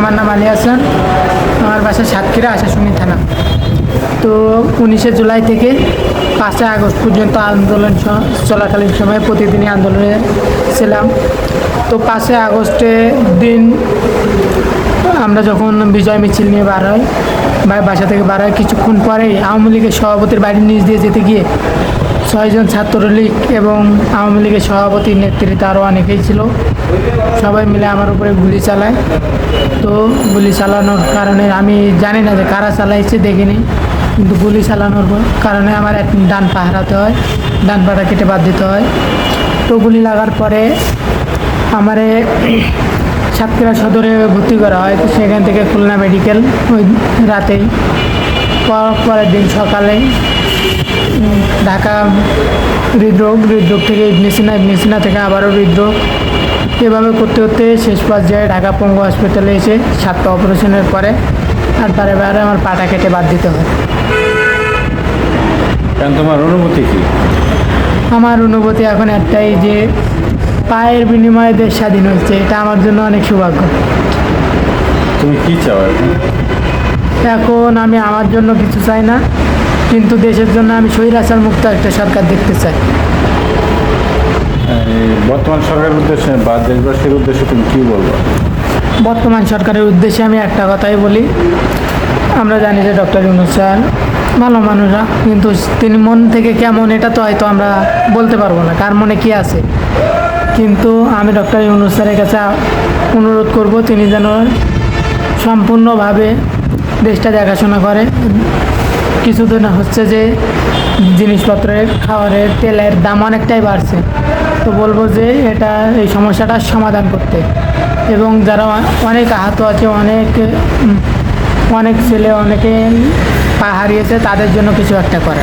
আমার নাম আলী হাসান, আমার বাসা সাতক্ষীরা আশাশুনি থানা। তো 19শে জুলাই থেকে 5ই আগস্ট পর্যন্ত আন্দোলন চলাকালীন সময়ে প্রতিদিনই আন্দোলনে ছিলাম। তো 5ই আগস্টে দিন আমরা যখন বিজয় মিছিল নিয়ে বার হই, বাসা থেকে বার হয়, কিছুক্ষণ পরেই আওয়ামী লীগের সভাপতির বাড়ির নিচ দিয়ে যেতে গিয়ে 6 জন ছাত্রলীগ এবং আওয়ামী লীগের সভাপতির নেতৃত্বে আরও অনেকেই ছিল, সবাই মিলে আমার উপরে গুলি চালায়। তো গুলি চালানোর কারণে আমি জানি না যে কারা চালাইছে, দেখিনি, কিন্তু গুলি চালানোর কারণে আমার এক ডান পা হারাতে হয়, ডান পাটা কেটে বাদ দিতে হয়। তো গুলি লাগার পরে আমারে সাতক্ষীরা সদরে ভর্তি করা হয়। তো সেখান থেকে খুলনা মেডিকেল ওই রাতেই, পরের দিন সকালে ঢাকা হৃদরোগ থেকে ইবনে সিনা থেকে আবারও হৃদরোগ, এভাবে করতে করতে শেষ পর্যায়ে ঢাকা পঙ্গু হসপিটালে এসে 7টা অপারেশনের পরে আর বারে আমার পাটা কেটে বাদ দিতে হয়। তোমার অনুভূতি কি? আমার অনুভূতি এখন একটাই, যে পায়ের বিনিময়ে দেশ স্বাধীন হচ্ছে, এটা আমার জন্য অনেক সৌভাগ্য। তুমি কি চাও এখন? এখন আমি আমার জন্য কিছু চাই না, কিন্তু দেশের জন্য আমি স্বৈরাচার মুক্ত একটা সরকার দেখতে চাই। বর্তমান সরকারের উদ্দেশ্যে বা দেশবাসীর উদ্দেশ্যে তুমি কি বলবো? বর্তমান সরকারের উদ্দেশ্যে আমি একটা কথাই বলি, আমরা জানি যে ডক্টর ইউনূস স্যার ভালো মানুষরা, কিন্তু তিনি মন থেকে কেমন এটা তো হয়তো আমরা বলতে পারবো না, কার মনে কি আছে। কিন্তু আমি ডক্টর ইউনূস স্যারের কাছে অনুরোধ করব, তিনি যেন সম্পূর্ণভাবে দেশটা দেখাশোনা করে। কিছুদিন হচ্ছে যে জিনিসপত্রের, খাবারের, তেলের দাম অনেকটাই বাড়ছে, তো বলবো যে এই সমস্যাটার সমাধান করতে, এবং যারা অনেক আহত আছে, অনেক ছেলে অনেকে পা হারিয়েছে, তাদের জন্য কিছু একটা করে।